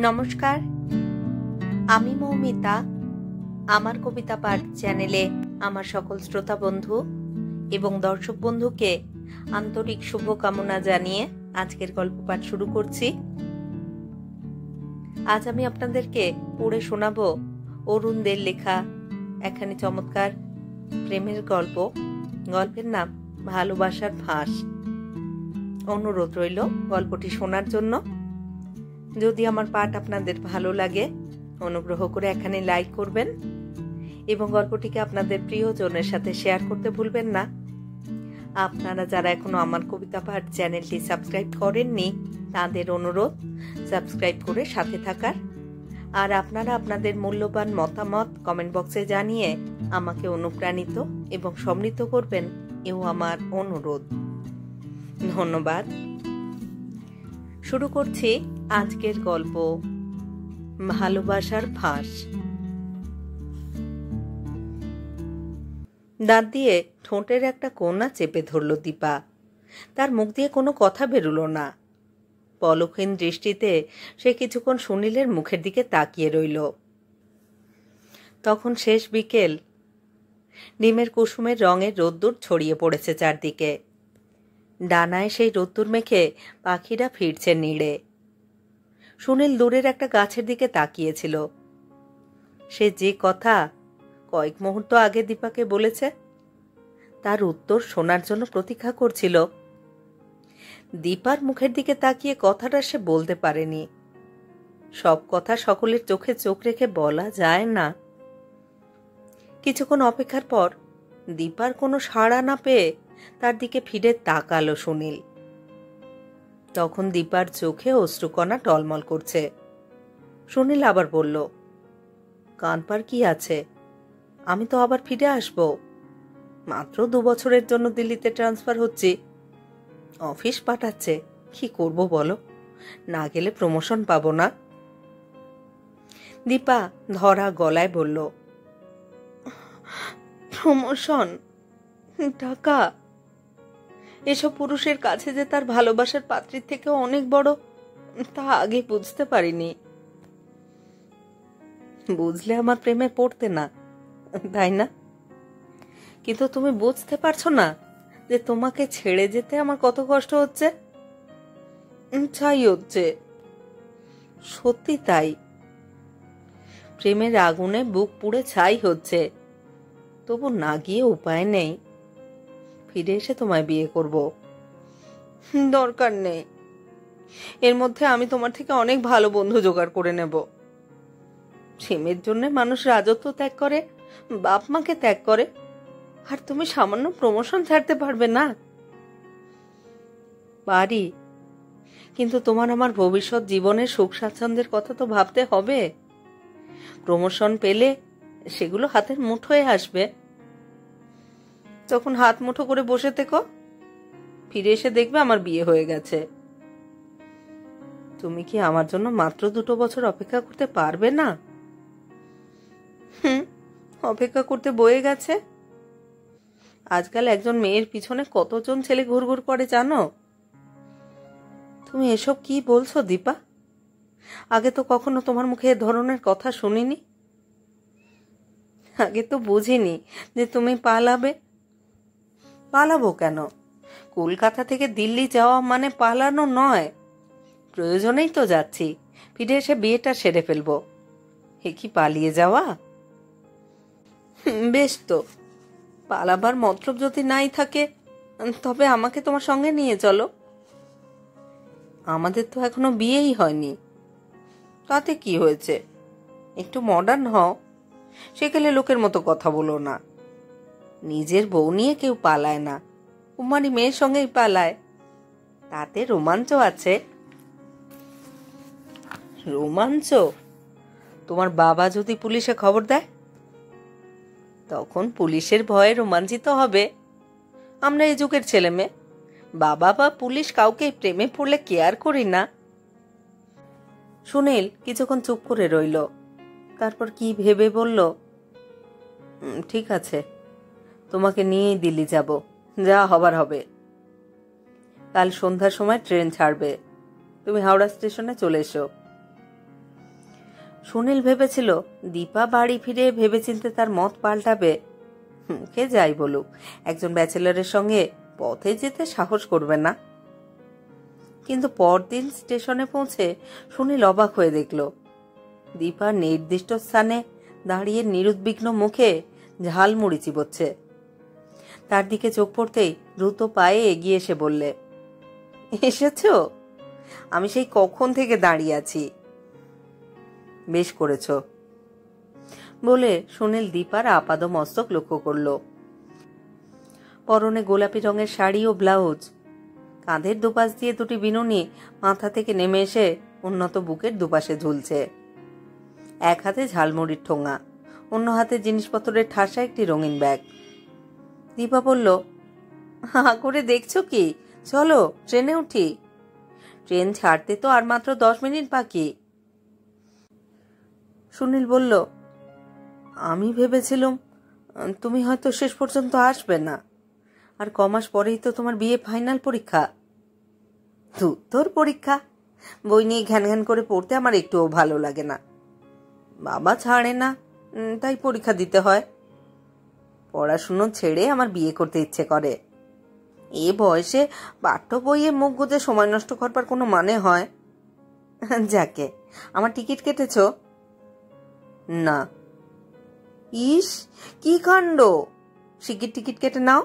নমস্কার, আমি মৌমিতা। আমার কবিতা পাঠ চ্যানেলে আমার সকল শ্রোতা বন্ধু এবং দর্শক বন্ধুকে আন্তরিক শুভকামনা জানিয়ে আজকের গল্প পাঠ শুরু করছি। আজ আমি আপনাদেরকে পড়ে শোনাবো অরুণদের লেখা একখানি চমৎকার প্রেমের গল্প। গল্পের নাম ভালোবাসার ফাঁস। অনুরোধ রইল গল্পটি শোনার জন্য। যদি আমার পাঠ আপনাদের ভালো লাগে, অনুগ্রহ করে এখানে লাইক করবেন এবং গল্পটিকে আপনাদের প্রিয়জনের সাথে শেয়ার করতে ভুলবেন না। আপনারা যারা এখনো আমার কবিতা পাঠ চ্যানেলটি সাবস্ক্রাইব করেননি, তাদের অনুরোধ সাবস্ক্রাইব করে সাথে থাকার। আর আপনারা আপনাদের মূল্যবান মতামত কমেন্ট বক্সে জানিয়ে আমাকে অনুপ্রাণিত এবং সমৃদ্ধ করবেন, এও আমার অনুরোধ। ধন্যবাদ। শুরু করছি আজকের গল্প, ভালোবাসার ফাঁস। দাঁত দিয়ে ঠোঁটের একটা কোণা চেপে ধরল দীপা। তার মুখ দিয়ে কোনো কথা বেরুলো না। পলকহীন দৃষ্টিতে সে কিছুক্ষণ সুনীলের মুখের দিকে তাকিয়ে রইল। তখন শেষ বিকেল। ডিমের কুসুমের রঙের রোদ্দুর ছড়িয়ে পড়েছে চারদিকে। ডানায় সেই রোদ্দুর মেখে পাখিরা ফিরছে নীড়ে। সুনীল দূরের একটা গাছের দিকে তাকিয়েছিল। সে যে কথা কয়েক মুহূর্ত আগে দীপাকে বলেছে, তার উত্তর শোনার জন্য প্রতীক্ষা করছিল। দীপার মুখের দিকে তাকিয়ে কথাটা সে বলতে পারেনি। সব কথা সকলের চোখে চোখ রেখে বলা যায় না। কিছুক্ষণ অপেক্ষার পর দীপার কোনো সাড়া না পেয়ে তার দিকে ফিরে তাকালো সুনীল। তখন দীপার চোখে অশ্রুকণা টলমল করছে। সুনীল আবার বলল, কাঁদবার কি আছে? আমি তো আবার ফিরে আসব। মাত্র 2 বছরের জন্য দিল্লিতে ট্রান্সফার হচ্ছে। অফিস পাঠাচ্ছে, কি করব বলো? না গেলে প্রমোশন পাবো না। দীপা ধরা গলায় বলল, প্রমোশন? টাকা? এসব পুরুষের কাছে যে তার ভালোবাসার পাত্রীর থেকে অনেক বড়, তা আগে বুঝতে পারিনি। বুঝলে আমার প্রেমে পড়তে না, তাই না? কিন্তু তুমি বুঝতে পারছো না যে তোমাকে ছেড়ে যেতে আমার কত কষ্ট হচ্ছে। ছাই হচ্ছে, সত্যি তাই। প্রেমের আগুনে বুক পুড়ে ছাই হচ্ছে, তবু না গিয়ে উপায় নেই। ফিরে এসে তোমায় বিয়ে করব। দরকার নেই, এর মধ্যে আমি তোমার থেকে অনেক ভালো বন্ধু জোগাড় করে নেব। প্রেমের জন্য মানুষ রাজত্ব ত্যাগ করে, বাপ মাকে ত্যাগ করে, আর তুমি সামান্য প্রমোশন ছাড়তে পারবে না? পারি, কিন্তু তোমার আমার ভবিষ্যৎ জীবনের সুখ স্বাচ্ছন্দ্যের কথা তো ভাবতে হবে। প্রমোশন পেলে সেগুলো হাতের মুঠোয় আসবে। তখন হাত মুঠো করে বসে থেকো, ফিরে এসে দেখবে আমার বিয়ে হয়ে গেছে। তুমি কি আমার জন্য মাত্র 2 বছর অপেক্ষা করতে পারবে না? অপেক্ষা করতে বয়ে গেছে। আজকাল একজন মেয়ের পিছনে কতজন ছেলে ঘুরঘুর করে জানো? তুমি এসব কি বলছো দীপা? আগে তো কখনো তোমার মুখে এ ধরনের কথা শুনিনি। আগে তো বুঝিনি যে তুমি পালাবে। পালাবো কেন? কলকাতা থেকে দিল্লি যাওয়া মানে পালানো নয়। প্রয়োজনেই তো যাচ্ছি, ফিরে এসে বিয়েটা সেরে ফেলবো। এ কি পালিয়ে যাওয়া? বেশ তো, পালাবার মতলব যদি নাই থাকে, তবে আমাকে তোমার সঙ্গে নিয়ে চলো। আমাদের তো এখনো বিয়েই হয়নি। তাতে কি হয়েছে? একটু মডার্ন হও। সেকালে লোকের মতো কথা বলো না। নিজের বউ নিয়ে কেউ পালায় না, কুমারী মেয়ের সঙ্গেই পালায়। তাতে রোমাঞ্চ আছে। রোমাঞ্চ? তোমার বাবা যদি পুলিশে খবর দেয়, তখন পুলিশের ভয়ে রোমাঞ্চিত হবে। আমরা এই যুগের ছেলে মেয়ে, বাবা বা পুলিশ কাউকে প্রেমে পড়লে কেয়ার করি না। সুনীল কিছুক্ষণ চুপ করে রইল। তারপর কি ভেবে বলল, ঠিক আছে, তোমাকে নিয়েই দিল্লি যাব, যা হবার হবে। কাল সন্ধ্যার সময় ট্রেন ছাড়বে, তুমি হাওড়া স্টেশনে চলে এসো। সুনীল ভেবেছিল দীপা বাড়ি ফিরে ভেবেচিন্তে তার মত পাল্টাবে। মুখে যাই বলুক, একজন ব্যাচেলরের সঙ্গে পথে যেতে সাহস করবে না। কিন্তু পরদিন স্টেশনে পৌঁছে সুনীল অবাক হয়ে দেখল দীপা নির্দিষ্ট স্থানে দাঁড়িয়ে নিরুদ্বিগ্ন মুখে ঝালমুড়ি চিবোচ্ছে। তার দিকে চোখ পড়তেই দ্রুত পায়ে এগিয়ে এসে বললে, এসেছো? আমি সেই কখন থেকে দাঁড়িয়ে আছি। বেশ করেছ বলে সুনীল দীপার আপাদ মস্তক লক্ষ্য করল। পরনে গোলাপি রঙের শাড়ি ও ব্লাউজ, কাঁধের দুপাশ দিয়ে দুটি বিনুনি মাথা থেকে নেমে এসে উন্নত বুকের দুপাশে ঝুলছে। এক হাতে ঝালমুড়ির ঠোঙা, অন্য হাতে জিনিসপত্রের ঠাসা একটি রঙিন ব্যাগ। দীপা বলল, হা করে দেখছো কি? চলো ট্রেনে উঠি। ট্রেন ছাড়তে তো আর মাত্র 10 মিনিট বাকি। সুনীল বলল, আমি ভেবেছিলাম তুমি হয়তো শেষ পর্যন্ত আসবে না। আর কমাস পরেই তো তোমার বিয়ে ফাইনাল পরীক্ষা। তোর পরীক্ষা? বই নিয়ে ঘ্যান ঘ্যান করে পড়তে আমার একটুও ভালো লাগে না। বাবা ছাড়ে না, তাই পরীক্ষা দিতে হয়। পড়াশুনো ছেড়ে আমার বিয়ে করতে ইচ্ছে করে। এ বয়সে পাঠ্য বইয়ে মুখ গুজে সময় নষ্ট করবার কোনো মানে হয়? যাকে, আমার টিকিট কেটেছ? না। ইস, কি কাণ্ড! শিগগির টিকিট কেটে নাও।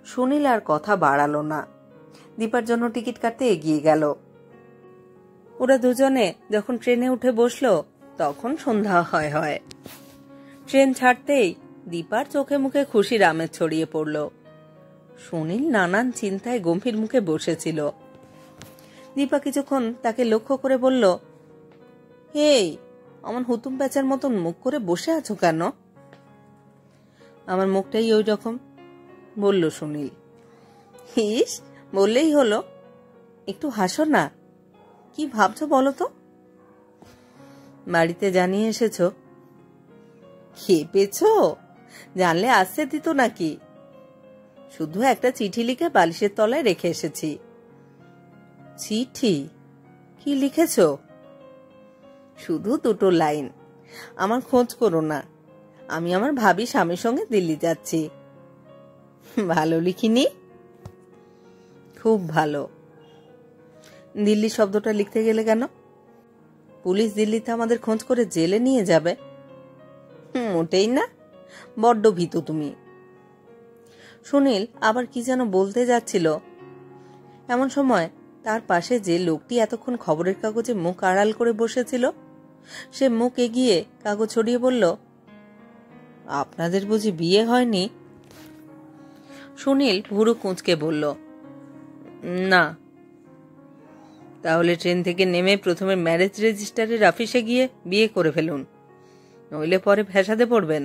সুনীল আর কথা বাড়ালো না, দীপার জন্য টিকিট কাটতে এগিয়ে গেল। ওরা দুজনে যখন ট্রেনে উঠে বসলো তখন সন্ধ্যা হয়। ট্রেন ছাড়তেই দীপার চোখে মুখে খুশির আমেজ ছড়িয়ে পড়ল। সুনীল নানান চিন্তায় গম্ভীর মুখে বসেছিল। দীপা কিছুক্ষণ তাকে লক্ষ্য করে বলল, হেই, আমার হুতুম প্যাঁচার মতন মুখ করে বসে আছো কেন? আমার মুখটাই ওই রকম, বলল সুনীল। ইস, বললেই হলো, একটু হাসো না। কি ভাবছো বলো তো? বাড়িতে জানিয়ে এসেছো? খেপেছ? জানলে আসতে দিত নাকি? শুধু একটা চিঠি লিখে বালিশের তলায় রেখে এসেছি। চিঠি? কি লিখেছ? শুধু 2টো লাইন, আমার খোঁজ করো না, আমি আমার ভাবি স্বামীর সঙ্গে দিল্লি যাচ্ছি। ভালো লিখিনি? খুব ভালো। দিল্লি শব্দটা লিখতে গেলে কেন? পুলিশ দিল্লিতে আমাদের খোঁজ করে জেলে নিয়ে যাবে। মোটেই না, বড্ড ভীতু তুমি। সুনীল আবার কি যেন বলতে যাচ্ছিল, এমন সময় তার পাশে যে লোকটি এতক্ষণ খবরের কাগজে মুখ আড়াল করে বসেছিল সে মুখ এগিয়ে কাগজ ছড়িয়ে বলল, আপনাদের বুঝি বিয়ে হয়নি? সুনীল ভুরু কুঁচকে বলল, না। তাহলে ট্রেন থেকে নেমে প্রথমে ম্যারেজ রেজিস্টারের অফিসে গিয়ে বিয়ে করে ফেলুন, নইলে পরে ফ্যাসাদে পড়বেন।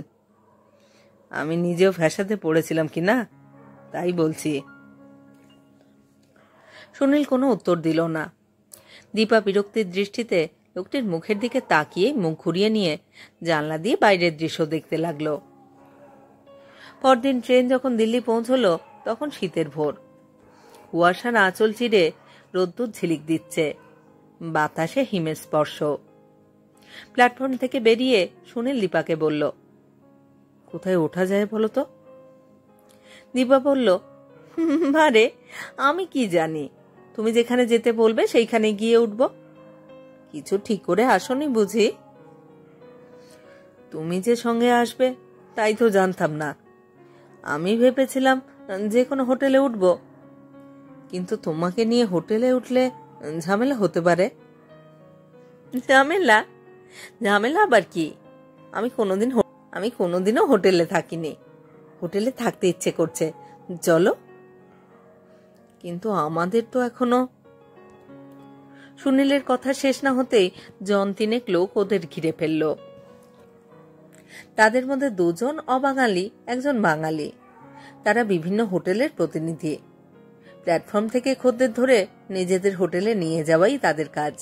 আমি নিজেও ফ্যাসাদে পড়েছিলাম কি না, তাই বলছি। সুনীল কোনো উত্তর দিল না। দীপা বিরক্তির দৃষ্টিতে লোকটির মুখের দিকে তাকিয়ে মুখ ঘুরিয়ে নিয়ে জানলা দিয়ে বাইরের দৃশ্য দেখতে লাগলো। পরদিন ট্রেন যখন দিল্লি পৌঁছলো তখন শীতের ভোর। কুয়াশার আঁচল চিরে রোদ্দুর ঝিলিক দিচ্ছে, বাতাসে হিমের স্পর্শ। প্ল্যাটফর্ম থেকে বেরিয়ে সুনীল দীপাকে বলল, কোথায় ওঠা যায় বলো তো? দীপা বলল, আরে আমি কি জানি, তুমি যেখানে যেতে বলবে সেইখানে গিয়ে উঠব। কিছু ঠিক করে আসনি বুঝি? তুমি যে সঙ্গে আসবে তাই তো জানতাম না। আমি ভেবেছিলাম যে কোনো হোটেলে উঠব, কিন্তু তোমাকে নিয়ে হোটেলে উঠলে ঝামেলা হতে পারে। ঝামেলা? ঝামেলা আবার কি? আমি কোনোদিনও হোটেলে থাকিনি। হোটেলে থাকতে ইচ্ছে করছে, চলো। কিন্তু আমাদের তো এখনো। সুনীলের কথা শেষ না হতেই জন 3 লোক ওদের ঘিরে ফেলল। তাদের মধ্যে 2 জন অবাঙালি, একজন বাঙালি। তারা বিভিন্ন হোটেলের প্রতিনিধি। প্ল্যাটফর্ম থেকে খদ্দের ধরে নিজেদের হোটেলে নিয়ে যাওয়াই তাদের কাজ।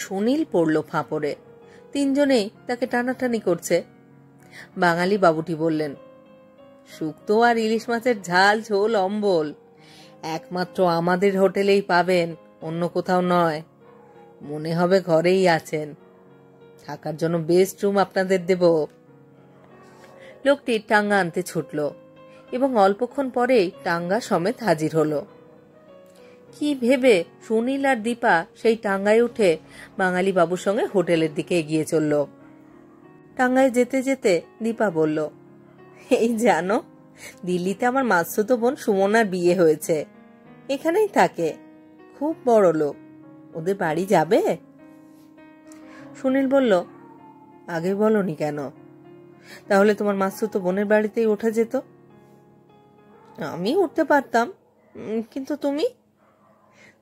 সুনীল পড়ল ফাঁপড়ে। 3 জনেই তাকে টানাটানি করছে। বাঙালি বাবুটি বললেন, শুক্তো আর ইলিশ মাছের ঝাল, ঝোল, অম্বল একমাত্র আমাদের হোটেলেই পাবেন, অন্য কোথাও নয়। মনে হবে ঘরেই আছেন। থাকার জন্য বেস্ট রুম আপনাদের দেব। লোকটি টাঙ্গা আনতে ছুটল এবং অল্পক্ষণ পরেই টাঙ্গা সমেত হাজির হলো। কি ভেবে সুনীল আর দীপা সেই টাঙ্গায় উঠে বাঙালি বাবুর সঙ্গে হোটেলের দিকে এগিয়ে চলল। টাঙ্গায় যেতে যেতে দীপা বলল, এই জানো, দিল্লিতে আমার মাসুতো বোন সুমনার বিয়ে হয়েছে, এখানেই থাকে, খুব বড় লোক। ওদের বাড়ি যাবে? সুনীল বলল, আগে বলনি কেন? তাহলে তোমার মাসুতো বোনের বাড়িতেই ওঠা যেত। আমি উঠতে পারতাম, কিন্তু তুমি?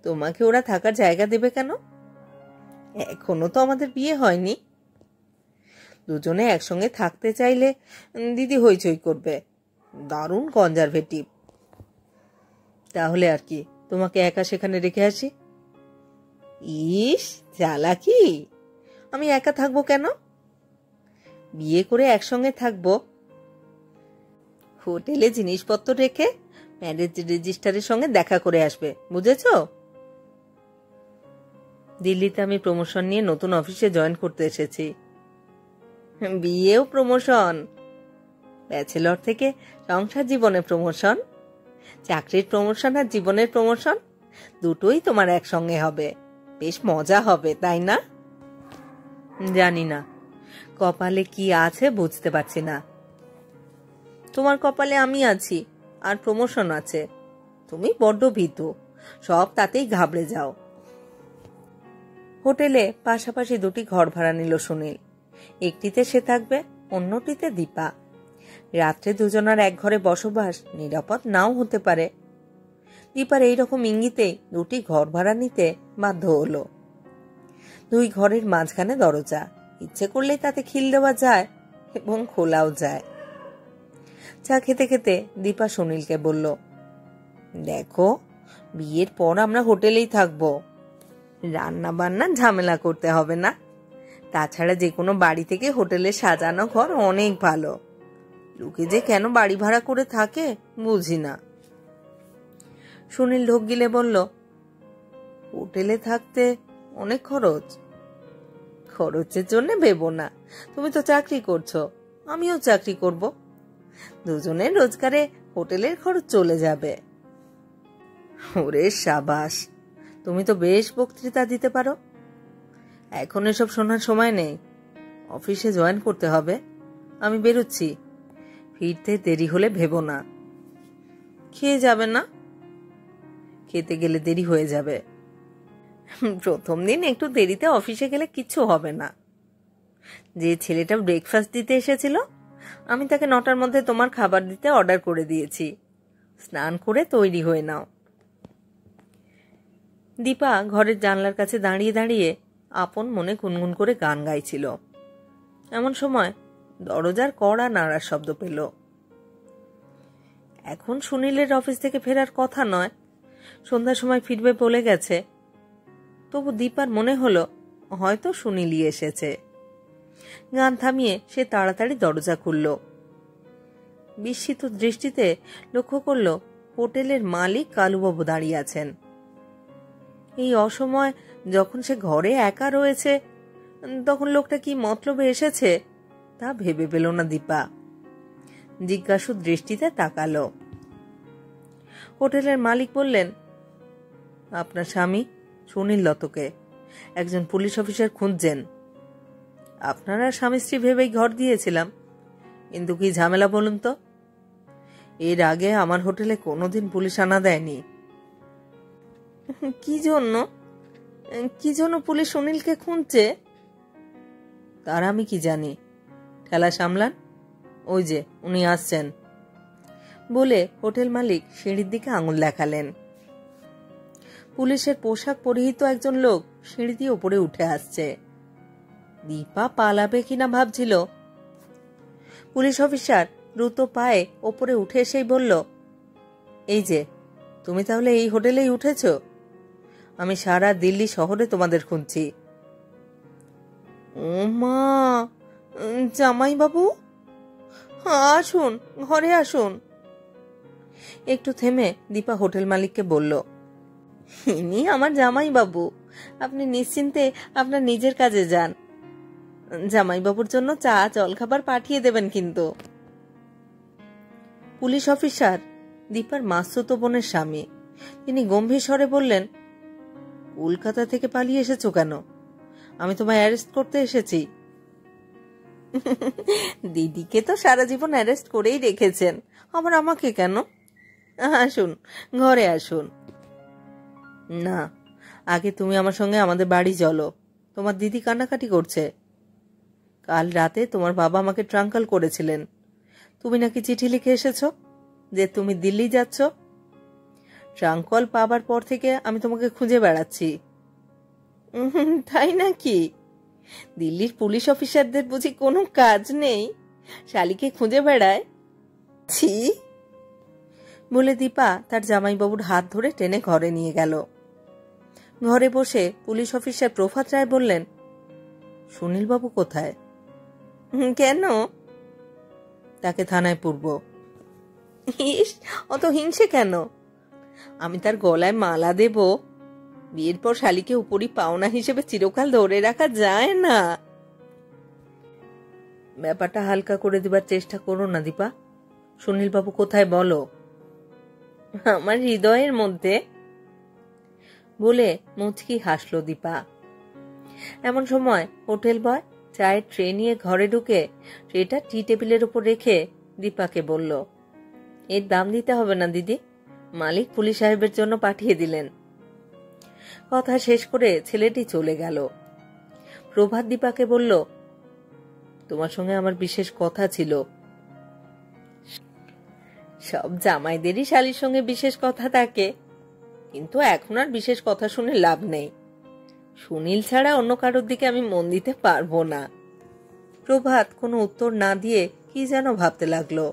তোমাকে ওরা থাকার জায়গা দেবে কেন? এখনো তো আমাদের বিয়ে হয়নি। দুজনে একসঙ্গে থাকতে চাইলে দিদি হইচই করবে, দারুণ কনজারভেটিভ। তাহলে আর কি, তোমাকে একা সেখানে রেখে আসি। ইস চালাকি! আমি একা থাকবো কেন? বিয়ে করে একসঙ্গে থাকবো। হোটেলে জিনিসপত্র রেখে ম্যারেজ রেজিস্ট্রারের সঙ্গে দেখা করে আসবে, বুঝেছো? দিল্লিতে আমি প্রমোশন নিয়ে নতুন অফিসে জয়েন করতে এসেছি। বিয়েও প্রমোশন? ব্যাচেলর থেকে সংসার জীবনে প্রমোশন? চাকরির প্রমোশন আর জীবনের প্রমোশন দুটোই তোমার একসঙ্গে হবে, বেশ মজা হবে, তাই না? জানি না, কপালে কি আছে বুঝতে পারছি না। তোমার কপালে আমি আছি আর প্রমোশন আছে। তুমি বড্ড ভীতু, সব তাতেই ঘাবড়ে যাও। হোটেলে পাশাপাশি দুটি ঘর ভাড়া নিল সুনীল। একটিতে সে থাকবে, অন্যটিতে দীপা। রাত্রে দুজনার এক ঘরে বসবাস নিরাপদ নাও হতে পারে। দীপার এইরকম ইঙ্গিতেই দুটি ঘর ভাড়া নিতে বাধ্য হলো। দুই ঘরের মাঝখানে দরজা, ইচ্ছে করলেই তাতে খিল দেওয়া যায় এবং খোলাও যায়। চা খেতে খেতে দীপা সুনীলকে বলল, দেখো, বিয়ের পর আমরা হোটেলেই থাকবো, রান্না বান্নার ঝামেলা করতে হবে না। তাছাড়া যে কোনো বাড়ি থেকে হোটেলে সাজানো ঘর অনেক ভালো। লোকে যে কেন বাড়ি ভাড়া করে থাকে বুঝি না। সুনীল ঢোক গিলে বলল, হোটেলে থাকতে অনেক খরচ। খরচের জন্য ভেবো না, তুমি তো চাকরি করছো, আমিও চাকরি করব, দুজনের রোজগারে হোটেলের খরচ চলে যাবে। ওরে সাবাস, তুমি তো বেশ বক্তৃতা দিতে পারো। এখন এসব শোনার সময় নেই, অফিসে জয়েন করতে হবে। আমি বেরোচ্ছি, ফিরতে দেরি হলে ভেবো না। খেয়ে যাবে না? খেতে গেলে দেরি হয়ে যাবে। প্রথম দিন একটু দেরিতে অফিসে গেলে কিচ্ছু হবে না। যে ছেলেটা ব্রেকফাস্ট দিতে এসেছিল, আমি তাকে 9টার মধ্যে তোমার খাবার দিতে অর্ডার করে দিয়েছি। স্নান করে তৈরি হয়ে নাও। দীপা ঘরের জানলার কাছে দাঁড়িয়ে দাঁড়িয়ে আপন মনে গুনগুন করে গান গাইছিল। এমন সময় দরজার কড়া নাড়ার শব্দ পেল। এখন সুনীলের অফিস থেকে ফেরার কথা নয়, সন্ধ্যার সময় ফিরবে বলে গেছে। তবু দীপার মনে হলো হয়তো সুনীলই এসেছে। গান থামিয়ে সে তাড়াতাড়ি দরজা খুলল। বিস্মিত দৃষ্টিতে লক্ষ্য করল হোটেলের মালিক কালুবাবু দাঁড়িয়ে আছেন। এই অসময় যখন সে ঘরে একা রয়েছে, তখন লোকটা কি মতলবে এসেছে তা ভেবে পেল না দীপা। জিজ্ঞাসু দৃষ্টিতে তাকালো। হোটেলের মালিক বললেন, আপনার স্বামী সুনীল লতকে একজন পুলিশ অফিসার খুঁজছেন। আপনারা স্বামী স্ত্রী ভেবেই ঘর দিয়েছিলাম, কিন্তু কি ঝামেলা বলুন তো? এর আগে আমার হোটেলে কোনোদিন পুলিশ আনা দেয়নি। কি জন্য পুলিশ সুনীলকে খুঁজছে তার আমি কি জানি। ঠেলা সামলান, ওই যে উনি আসছেন বলে হোটেল মালিক সিঁড়ির দিকে আঙুল দেখালেন। পুলিশের পোশাক পরিহিত একজন লোক সিঁড়ি দিয়ে উপরে উঠে আসছে। দীপা পালাবে কিনা ভাবছিল। পুলিশ অফিসার দ্রুত পায়ে ওপরে উঠে এসেই বলল, এই যে, তুমি তাহলে এই হোটেলেই উঠেছ? আমি সারা দিল্লি শহরে তোমাদের খুঁজছি। ও মা, জামাই বাবু, আসুন, ঘরে আসুন। একটু থেমে দীপা হোটেল মালিককে বলল, ইনি আমার জামাইবাবু, আপনি নিশ্চিন্তে আপনার নিজের কাজে যান। জামাইবাবুর জন্য চা জলখাবার পাঠিয়ে দেবেন কিন্তু। পুলিশ অফিসার দীপার মাসুতো বোনের স্বামী, তিনি গম্ভীর স্বরে বললেন, কলকাতা থেকে পালিয়ে এসেছো কেন? আমি তোমায় অ্যারেস্ট করতে এসেছি। দিদিকে তো সারা জীবন অ্যারেস্ট করেই রেখেছেন, আবার আমাকে কেন? আসুন, ঘরে আসুন। না, আগে তুমি আমার সঙ্গে আমাদের বাড়ি চলো। তোমার দিদি কান্নাকাটি করছে। কাল রাতে তোমার বাবা আমাকে ট্রাঙ্কাল করেছিলেন। তুমি নাকি চিঠি লিখে এসেছো যে তুমি দিল্লি যাচ্ছ। ট্রাঙ্কল পাবার পর থেকে আমি তোমাকে খুঁজে বেড়াচ্ছি। তাই নাকি? দিল্লির পুলিশ অফিসারদের বুঝি কোনো কাজ নেই, শালিকে খুঁজে বেড়ায়? ছি! বলে দীপা তার জামাইবাবুর হাত ধরে টেনে ঘরে নিয়ে গেল। ঘরে বসে পুলিশ অফিসার প্রভাত রায় বললেন, সুনীলবাবু কোথায়? কেন? তাকে থানায় পুরব। ইস, অত হিংসে কেন? আমি তার গলায় মালা দেব? বিয়ের পর শালিকে উপরই পাওনা হিসেবে চিরকাল ধরে রাখা যায় না। ব্যাপারটা হালকা করে দিবার চেষ্টা করো না দীপা। সুনীলবাবু কোথায় বলো? আমার হৃদয়ের মধ্যে, বলে মুচকি হাসলো দীপা। এমন সময় হোটেল বয় চায়ের ট্রে নিয়ে ঘরে ঢুকে ট্রেটা টি টেবিলের উপর রেখে দীপাকে বলল, এর দাম দিতে হবে না দিদি, মালিক পুলিশ সাহেবের জন্য পাঠিয়ে দিলেন। কথা শেষ করে ছেলেটি চলে গেল। প্রভাত দীপাকে বলল, তোমার সঙ্গে আমার বিশেষ কথা ছিল। সব জামাইদেরই শালির সঙ্গে বিশেষ কথা থাকে, কিন্তু এখন আর বিশেষ কথা শুনে লাভ নেই। সুনীল ছাড়া অন্য কারোর দিকে আমি মন দিতে পারবো না। প্রভাত কোনো উত্তর না দিয়ে কি যেন ভাবতে লাগলো।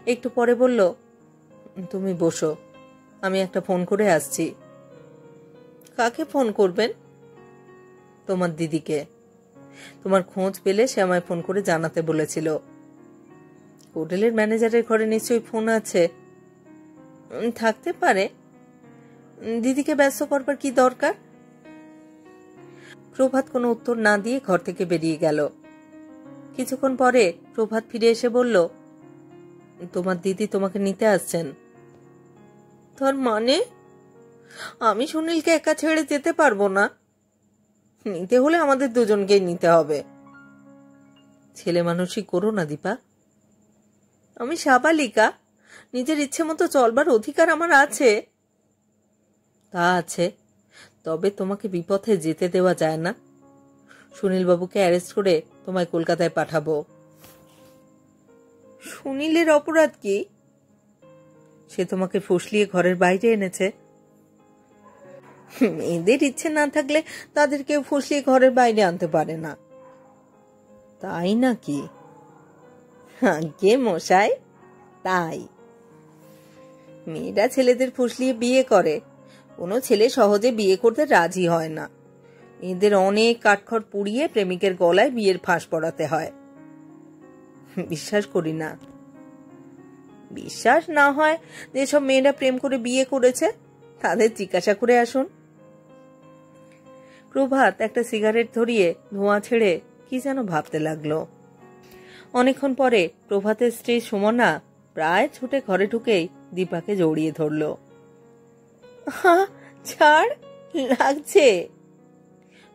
একটু পরে বলল, তুমি বসো, আমি একটা ফোন করে আসছি। কাকে ফোন করবেন? তোমার দিদিকে। তোমার খোঁজ পেলে সে আমায় ফোন করে জানাতে বলেছিল। হোটেলের ম্যানেজারের ঘরে নিশ্চয়ই ফোন আছে। থাকতে পারে। দিদিকে ব্যস্ত করবার কি দরকার? প্রভাত কোনো উত্তর না দিয়ে ঘর থেকে বেরিয়ে গেল। কিছুক্ষণ পরে প্রভাত ফিরে এসে বলল, তোমার দিদি তোমাকে নিতে আসছেন। তার মানে? আমি সুনীলকে একা ছেড়ে যেতে পারবো না। নিতে হলে আমাদের দুজনকেই নিতে হবে। ছেলে মানুষই করো না দীপা। আমি সাবালিকা, নিজের ইচ্ছে মতো চলবার অধিকার আমার আছে। তা আছে, তবে তোমাকে বিপথে যেতে দেওয়া যায় না। সুনীলবাবুকে অ্যারেস্ট করে তোমায় কলকাতায় পাঠাবো। সুনীলের অপরাধ কি? সে তোমাকে ফুসলিয়ে ঘরের বাইরে এনেছে। মেয়েদের ইচ্ছে না থাকলে তাদের কেউ ফুসলিয়ে ঘরের বাইরে আনতে পারে না। তাই নাকি? আজ্ঞে মশাই, তাই। মেয়েরা ছেলেদের ফুসলিয়ে বিয়ে করে, কোনো ছেলে সহজে বিয়ে করতে রাজি হয় না। এদের অনেক কাঠখড় পুড়িয়ে প্রেমিকের গলায় বিয়ের ফাঁস পড়াতে হয়। বিশ্বাস করি না। বিশ্বাস না হয় যেসব মেয়েরা প্রেম করে বিয়ে করেছে তাদের জিজ্ঞাসা করে আসুন। প্রভাত একটা সিগারেট ধরিয়ে ধোঁয়া ছেড়ে কি যেন ভাবতে লাগলো। অনেকক্ষণ পরে প্রভাতের স্ত্রী সুমনা প্রায় ছুটে ঘরে ঢুকেই দীপাকে জড়িয়ে ধরল। ছাড়, লাগছে,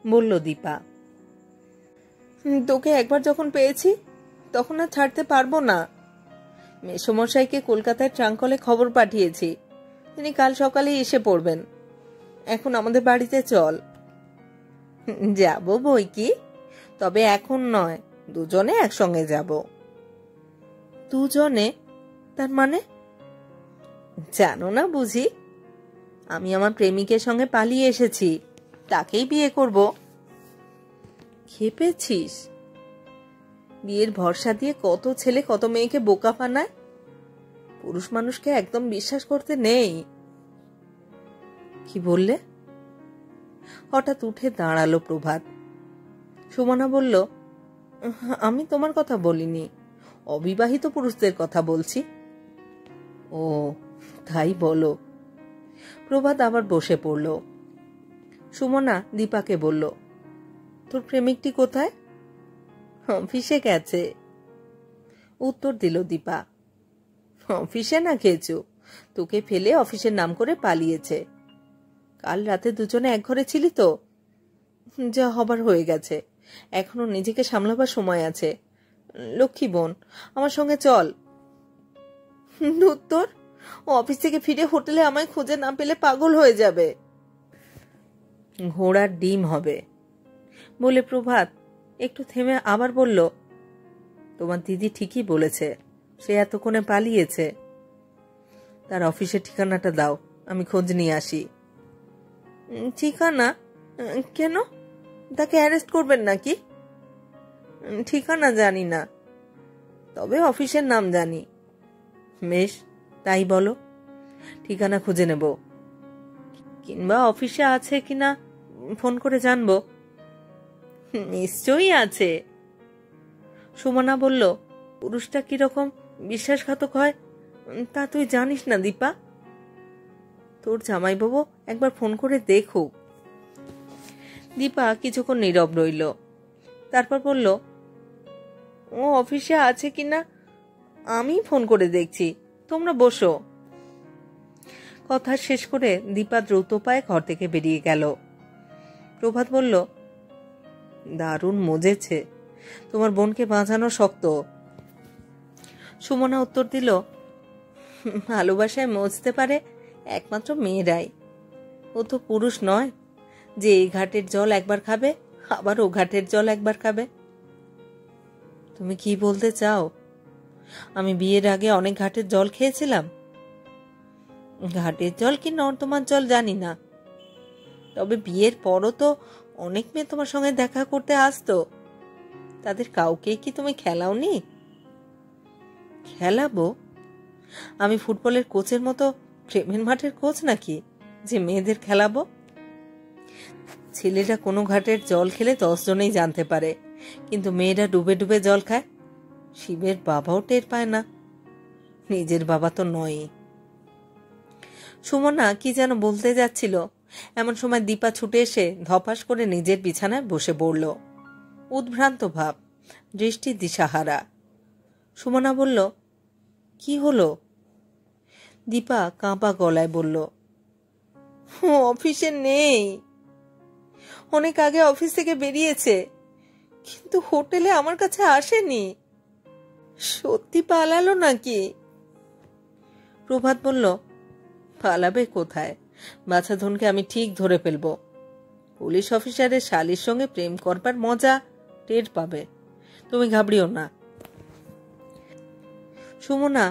বলল দীপা। তোকে একবার যখন পেয়েছি তখন আর ছাড়তে পারবো না। মেসমশাইকে কলকাতায় ট্রাঙ্কলে খবর পাঠিয়েছি, তিনি কাল সকালেই এসে পড়বেন। এখন আমাদের বাড়িতে চল। যাব বই কি, তবে এখন নয়, দুজনে একসঙ্গে যাব। দুজনে? তার মানে? জানো না বুঝি? আমি আমার প্রেমিকের সঙ্গে পালিয়ে এসেছি, তাকেই বিয়ে করব। খেপেছিস? বিয়ের ভরসা দিয়ে কত ছেলে কত মেয়েকে বোকা বানায়। পুরুষ মানুষকে একদম বিশ্বাস করতে নেই। কি বললে? হঠাৎ উঠে দাঁড়ালো প্রভাত। সুমনা বলল, আমি তোমার কথা বলিনি, অবিবাহিত পুরুষদের কথা বলছি। ও, তাই বলো। প্রভাত আবার বসে পড়ল। সুমনা দীপাকে বলল, তোর প্রেমিকটি কোথায়? অফিসে গেছে, উত্তর দিল দীপা। অফিসে না খেয়েছো? তোকে ফেলে অফিসের নাম করে পালিয়েছে। কাল রাতে দুজনে এক ঘরে ছিলি তো, যা হবার হয়ে গেছে। এখনো নিজেকে সামলাবার সময় আছে। লক্ষ্মী বোন, আমার সঙ্গে চল। উত্তর, ও অফিস থেকে ফিরে হোটেলে আমায় খুঁজে না পেলে পাগল হয়ে যাবে। ঘোড়ার ডিম হবে বলে প্রভাত একটু থেমে আবার বলল, তোমার দিদি ঠিকই বলেছে, সে এতক্ষণে পালিয়েছে। তার অফিসের ঠিকানাটা দাও, আমি খোঁজ নিয়ে আসি। ঠিকানা? কেন? তাকে অ্যারেস্ট করবেন নাকি? ঠিকানা জানি না, তবে অফিসের নাম জানি। বেশ, তাই বলো, ঠিকানা খুঁজে নেব। কিংবা অফিসে আছে কিনা ফোন করে জানবো। নিশ্চয়ই আছে। সুমনা বলল, পুরুষটা কিরকম বিশ্বাসঘাতক হয় তা তুই জানিস না দীপা। তোর জামাইবাবু একবার ফোন করে দেখো। দীপা কিছুক্ষণ নীরব রইল, তারপর বলল, ও অফিসে আছে কিনা আমি ফোন করে দেখছি, তোমরা বসো। কথা শেষ করে দীপা দ্রুত পায়ে ঘর থেকে বেরিয়ে গেল। প্রভাত বলল, দারুণ মজেছে, তোমার বোনকে বাঁচানো শক্ত। সুমনা উত্তর দিল, ভালোবাসায় মজতে পারে একমাত্র মেয়েরাই। ও তো পুরুষ নয় যে এই ঘাটের জল একবার খাবে আবার ও ঘাটের জল একবার খাবে। তুমি কি বলতে চাও? আমি বিয়ের আগে অনেক ঘাটের জল খেয়েছিলাম। ঘাটের জল কি নর্দমার জল জানি না, তবে বিয়ের পরও তো অনেক মেয়ে তোমার সঙ্গে দেখা করতে আসতো। তাদের কাউকে কি তুমি খেলাওনি? খেলাবো? আমি ফুটবলের কোচের মতো প্রেমের মাঠের কোচ নাকি যে মেয়েদের খেলাবো? ছেলেরা কোনো ঘাটের জল খেলে 10 জনেই জানতে পারে, কিন্তু মেয়েরা ডুবে ডুবে জল খায়। শিবের বাবাও টের পায় না, নিজের বাবা তো নয়। সুমনা কি যেন বলতে যাচ্ছিল, এমন সময় দীপা ছুটে এসে ধপাস করে নিজের বিছানায় বসে পড়ল। উদ্ভ্রান্ত ভাব, দৃষ্টি দিশাহারা। সুমনা বলল, কি হলো? দীপা কাঁপা গলায় বলল, ও অফিসে নেই। অনেক আগে অফিস থেকে বেরিয়েছে, কিন্তু হোটেলে আমার কাছে আসেনি। সত্যি পালালো নাকি? প্রভাত বলল, পালাবে কোথায়? বাছাধনকে আমি ঠিক ধরে ফেলব। পুলিশ অফিসারের শালির সঙ্গে প্রেম করবার মজা টের পাবে, তুমি ঘাবড়িও না। সুমনা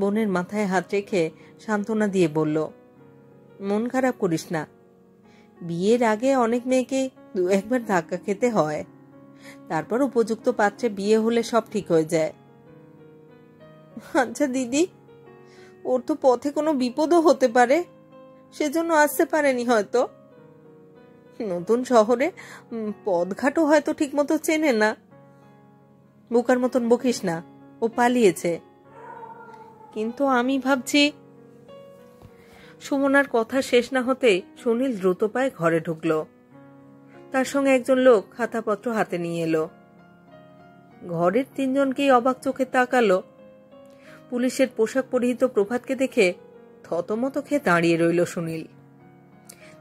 বোনের মাথায় হাত রেখে সান্ত্বনা দিয়ে বলল, মন খারাপ করিস না। বিয়ের আগে অনেক মেয়েকে 2-1 বার ধাক্কা খেতে হয়, তারপর উপযুক্ত পাত্রে বিয়ে হলে সব ঠিক হয়ে যায়। আচ্ছা দিদি, ওর তো পথে কোনো বিপদও হতে পারে, সেজন্য আসতে পারেনি হয়তো। নতুন শহরে পথঘাটও হয়তো ঠিক মতো চেনে না। বোকার মতন বকিস না, ও পালিয়েছে। কিন্তু আমি ভাবছি। সুমনার কথা শেষ না হতেই সুনীল দ্রুত পায়ে ঘরে ঢুকল। তার সঙ্গে একজন লোক খাতাপত্র হাতে নিয়ে এলো। ঘরের 3 জনকেই অবাক চোখে তাকালো। পুলিশের পোশাক পরিহিত প্রভাতকে দেখে থতমত খেয়ে দাঁড়িয়ে রইল সুনীল।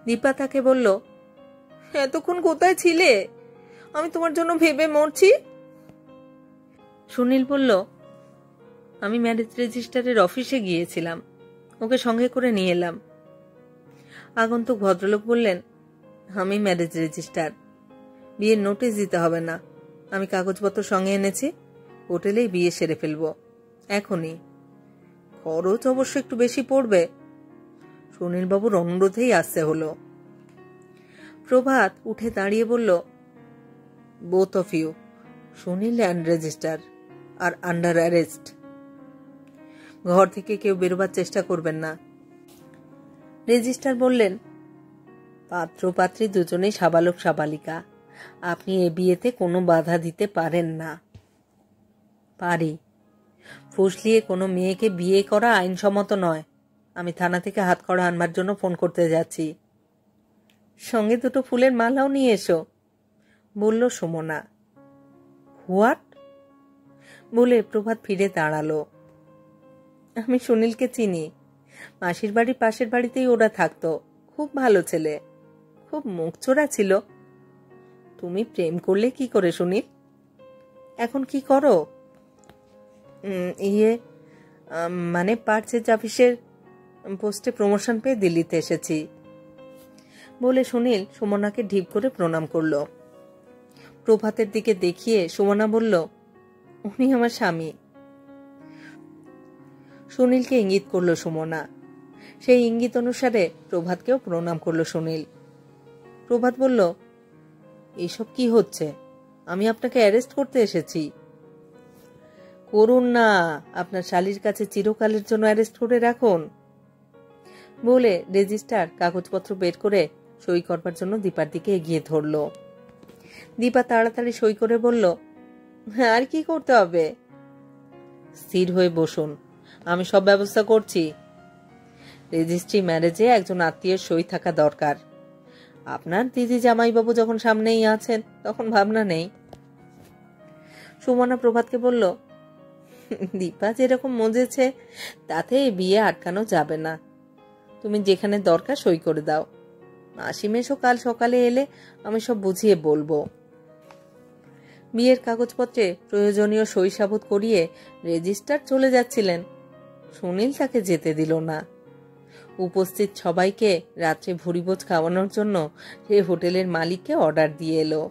দীপা তাকে বলল, এতক্ষণ কোথায় ছিলে? আমি তোমার জন্য ভেবে মরছি। সুনীল বলল, আমি ম্যারেজ রেজিস্টারের অফিসে গিয়েছিলাম, ওকে সঙ্গে করে নিয়ে এলাম। আগন্তুক ভদ্রলোক বললেন, আমি ম্যারেজ রেজিস্টার, বিয়ের নোটিশ দিতে হবে না। আমি কাগজপত্র সঙ্গে এনেছি, হোটেলেই বিয়ে সেরে ফেলবো এখনই। খরচ অবশ্য একটু বেশি পড়বে। সুনীলবাবুর অনুরোধেই আসতে হলো। প্রভাত উঠে দাঁড়িয়ে বলল, both of you, Sunil and রেজিস্টার আর আন্ডার অ্যারেস্ট। ঘর থেকে কেউ বেরোবার চেষ্টা করবেন না। রেজিস্টার বললেন, পাত্র পাত্রী দুজনেই সাবালক সাবালিকা, আপনি এ বিয়েতে কোনো বাধা দিতে পারেন না। পারি, ফুসলিয়ে কোনো মেয়েকে বিয়ে করা আইনসম্মত নয়, আমি থানা থেকে হাতকড়া আনবার জন্য ফোন করতে যাচ্ছি। সঙ্গে দুটো ফুলের মালাও নিয়ে এসো, বলল সুমনা। হোয়াট? বলে প্রভাত ফিরে দাঁড়ালো। আমি সুনীলকে চিনি, মাসির বাড়ির পাশের বাড়িতেই ওরা থাকতো। খুব ভালো ছেলে, খুব মুখচোরা ছিল। তুমি প্রেম করলে কি করে সুনীল? এখন কি করো? মানে পার্চেজ অফিসের পোস্টে প্রমোশন পেয়ে দিল্লিতে এসেছি, বলে সুনীল সুমনাকে ঢিপ করে প্রণাম করল। প্রভাতের দিকে দেখিয়ে সুমনা বলল, উনি আমার স্বামী। সুনীলকে ইঙ্গিত করল সুমনা। সেই ইঙ্গিত অনুসারে প্রভাতকেও প্রণাম করল সুনীল। প্রভাত বলল, এসব কি হচ্ছে? আমি আপনাকে অ্যারেস্ট করতে এসেছি। করুন না, আপনার শালীর কাছে চিরকালের জন্য অ্যারেস্ট করে রাখুন, বলে রেজিস্টার কাগজপত্র বের করে সই করবার জন্য দীপার দিকে এগিয়ে ধরল। দীপা তাড়াতাড়ি সই করে বলল, আর কি করতে হবে? স্থির হয়ে বসুন, আমি সব ব্যবস্থা করছি। রেজিস্ট্রি ম্যারেজে একজন আত্মীয়ের সই থাকা দরকার। আপনার দিদি জামাইবাবু যখন সামনেই আছেন তখন ভাবনা নেই। সুমনা প্রভাতকে বলল, দীপা যেরকম মজেছে তাতে বিয়ে আটকানো যাবে না। তুমি যেখানে দরকার সই করে দাও। মাসিম এসো কাল সকালে এলে আমি সব বুঝিয়ে বলবো। বিয়ের কাগজপত্রে প্রয়োজনীয় সই সাবুত করিয়ে রেজিস্ট্রার চলে যাচ্ছিলেন। সুনীল তাকে যেতে দিল না। উপস্থিত সবাইকে রাত্রে ভুরিভোজ খাওয়ানোর জন্য সে হোটেলের মালিককে অর্ডার দিয়ে এলো।